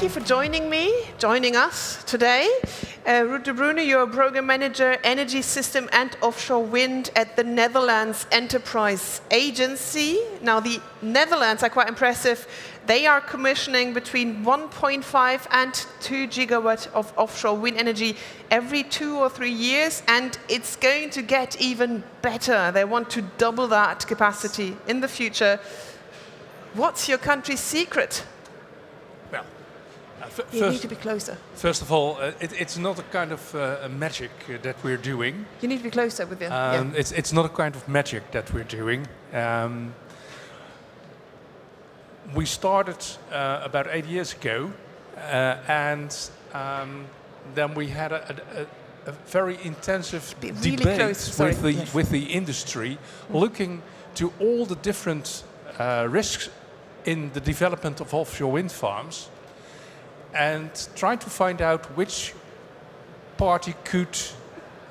you for joining us today. Ruud de Bruijne, you're a program manager, energy system and offshore wind at the Netherlands Enterprise Agency. Now, the Netherlands are quite impressive. They are commissioning between 1.5 and 2 gigawatts of offshore wind energy every 2 or 3 years, and it's going to get even better. They want to double that capacity in the future. What's your country's secret? Well, you need to be closer. First of all, it's not a kind of a magic that we're doing. You need to be closer with it. It's not a kind of magic that we're doing. We started about 8 years ago, and then we had a very intensive debate with the industry, looking to all the different risks in the development of offshore wind farms, and trying to find out which party could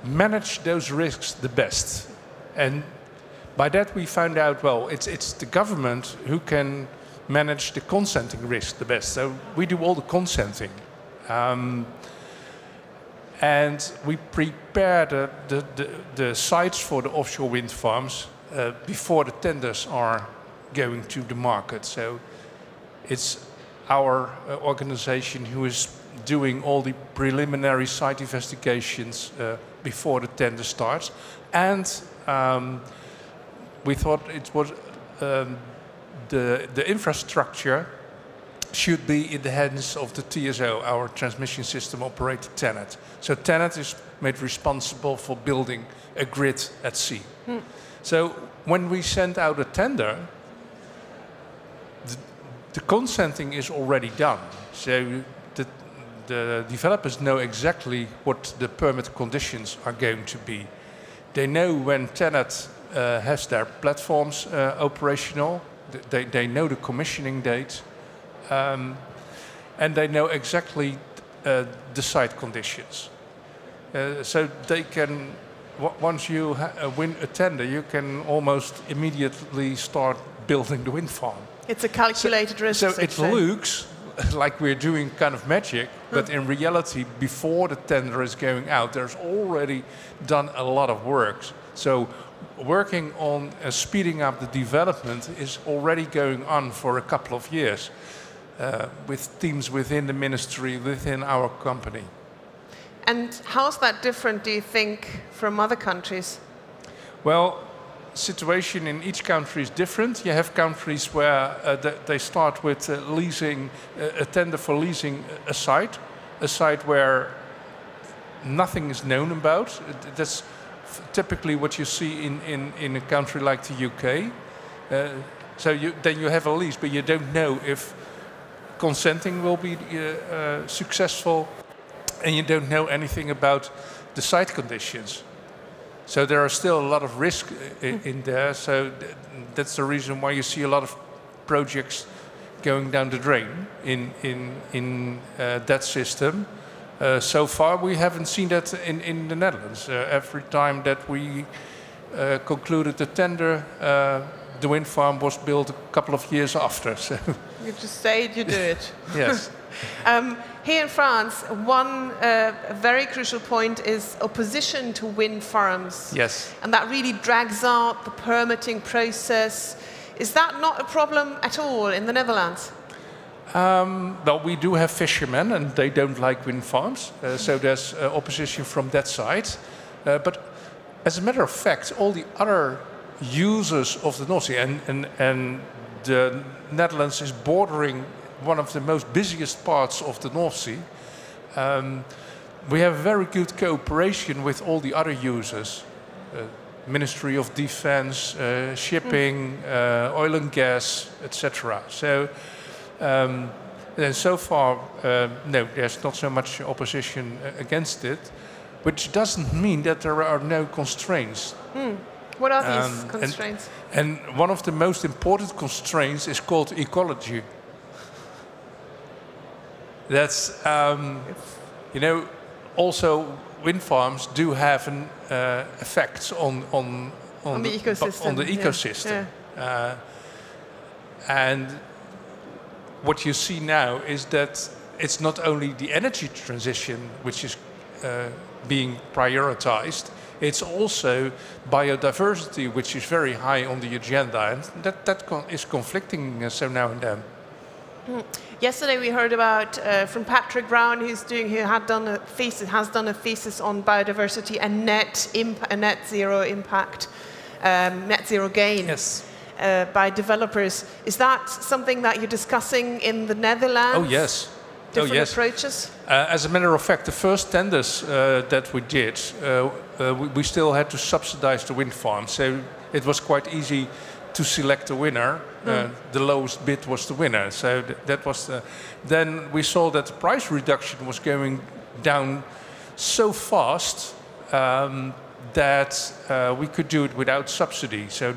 manage those risks the best. And by that we found out, well, it's the government who can manage the consenting risk the best. So we do all the consenting. And we prepare the sites for the offshore wind farms before the tenders are going to the market. So it's our organization who is doing all the preliminary site investigations before the tender starts. And we thought it was the infrastructure should be in the hands of the TSO, our transmission system operator TenneT. So TenneT is made responsible for building a grid at sea. So when we send out a tender, the consenting is already done. So the developers know exactly what the permit conditions are going to be. They know when TenneT has their platforms operational. They know the commissioning date, and they know exactly the site conditions. So they can, once you win a tender, you can almost immediately start building the wind farm. It's a calculated risk. So it looks like we're doing kind of magic, but in reality, before the tender is going out, there's already done a lot of work. So working on speeding up the development is already going on for a couple of years with teams within the ministry, within our company. And how's that different, do you think, from other countries? Well, situation in each country is different. You have countries where they start with leasing, a tender for leasing a site where nothing is known about. That's typically what you see in a country like the UK. Then you have a lease, but you don't know if consenting will be successful, and you don't know anything about the site conditions. So there are still a lot of risk in there. So that's the reason why you see a lot of projects going down the drain in that system. So far, we haven't seen that in the Netherlands. Every time that we concluded the tender, the wind farm was built a couple of years after. So you just say it, you do it. Yes. Here in France, one very crucial point is opposition to wind farms. Yes. And that really drags out the permitting process. Is that not a problem at all in the Netherlands? Well, we do have fishermen, and they don't like wind farms. So there's opposition from that side. But as a matter of fact, all the other users of the North Sea, and the Netherlands is bordering one of the most busiest parts of the North Sea. We have very good cooperation with all the other users. Ministry of Defense, shipping, oil and gas, etc. So far, no, there's not so much opposition against it, which doesn't mean that there are no constraints. What are these constraints? And one of the most important constraints is called ecology. That's, also wind farms do have an effect on the ecosystem. Yeah. And what you see now is that it's not only the energy transition which is being prioritized, it's also biodiversity, which is very high on the agenda, and that is conflicting so now and then. Yesterday we heard about from Patrick Brown, has done a thesis on biodiversity and net zero impact, net zero gain. Yes. By developers. Is that something that you're discussing in the Netherlands? Oh yes. Different approaches? As a matter of fact, the first tenders that we did, we still had to subsidize the wind farm. So it was quite easy to select a winner. The lowest bid was the winner. So that was then we saw that the price reduction was going down so fast that we could do it without subsidy. So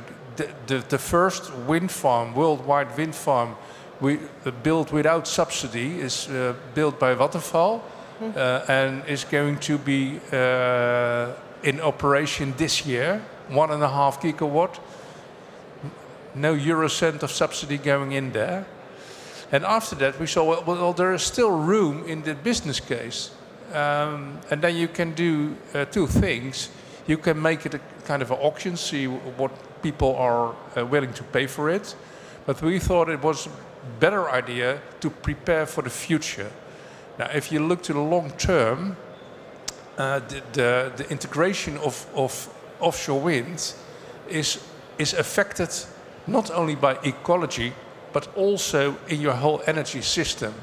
the first wind farm, worldwide wind farm, we built without subsidy is built by Vattenfall and is going to be in operation this year, 1.5 gigawatt. No Eurocent of subsidy going in there. And after that we saw, well there is still room in the business case. And then you can do two things. You can make it a kind of an auction, see what people are willing to pay for it. But we thought it was a better idea to prepare for the future. Now, if you look to the long term, the integration of offshore wind is affected not only by ecology, but also in your whole energy system.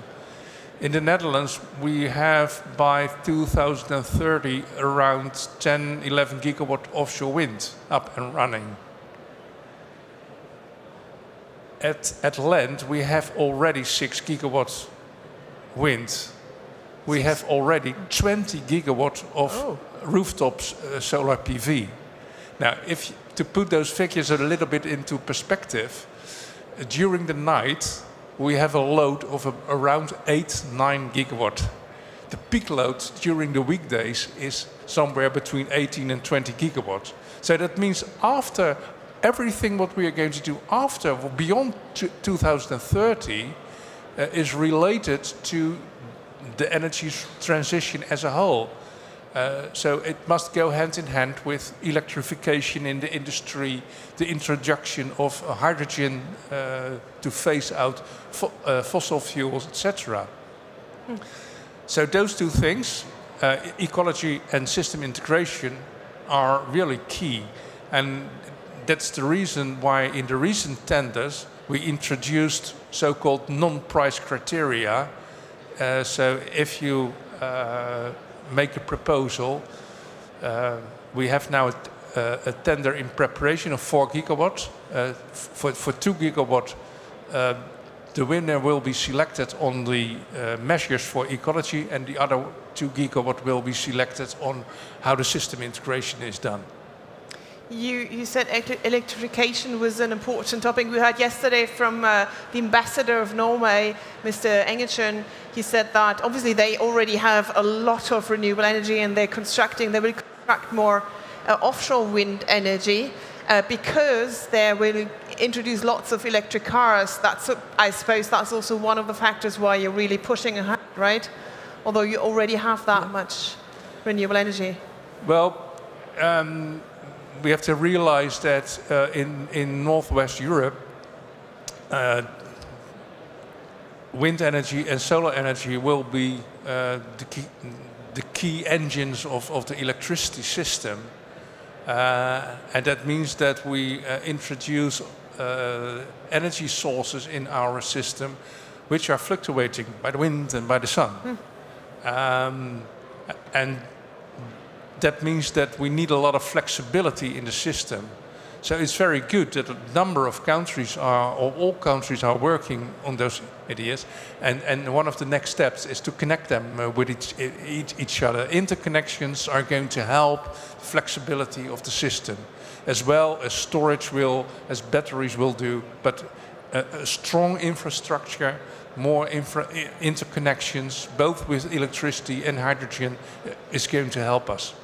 In the Netherlands, we have by 2030 around 10, 11 gigawatt offshore wind up and running. At land, we have already 6 gigawatts wind. We have already 20 gigawatt of rooftops solar PV. Now, to put those figures a little bit into perspective, during the night, we have a load of around 8-9 gigawatt. The peak load during the weekdays is somewhere between 18 and 20 gigawatts. So that means after everything what we are going to do after, beyond 2030, is related to the energy transition as a whole. So it must go hand in hand with electrification in the industry, the introduction of hydrogen to phase out fossil fuels, etc. So those two things, ecology and system integration, are really key. And that's the reason why in the recent tenders we introduced so-called non-price criteria. So if you make a proposal, we have now a tender in preparation of 4 gigawatts. For 2 gigawatt, the winner will be selected on the measures for ecology, and the other 2 gigawatt will be selected on how the system integration is done. You said electrification was an important topic. We heard yesterday from the ambassador of Norway, Mr. Engelsen. He said that obviously they already have a lot of renewable energy and they will construct more offshore wind energy because they will introduce lots of electric cars. I suppose that's also one of the factors why you're really pushing ahead, right? Although you already have that much renewable energy. Well, we have to realize that in Northwest Europe, wind energy and solar energy will be the key engines of the electricity system. And that means that we introduce energy sources in our system which are fluctuating by the wind and by the sun. And that means that we need a lot of flexibility in the system. So it's very good that a number of countries or all countries are working on those ideas. And one of the next steps is to connect them with each other. Interconnections are going to help flexibility of the system, as well as storage will, as batteries will do. But a strong infrastructure, more interconnections, both with electricity and hydrogen, is going to help us.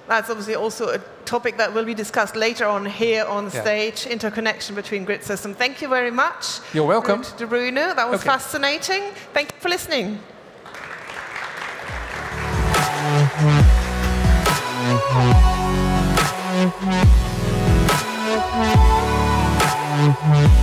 That's obviously also a topic that will be discussed later on here on stage, interconnection between grid systems. Thank you very much. You're welcome. Ruud de Bruijne. That was fascinating. Thank you for listening. Mm-hmm.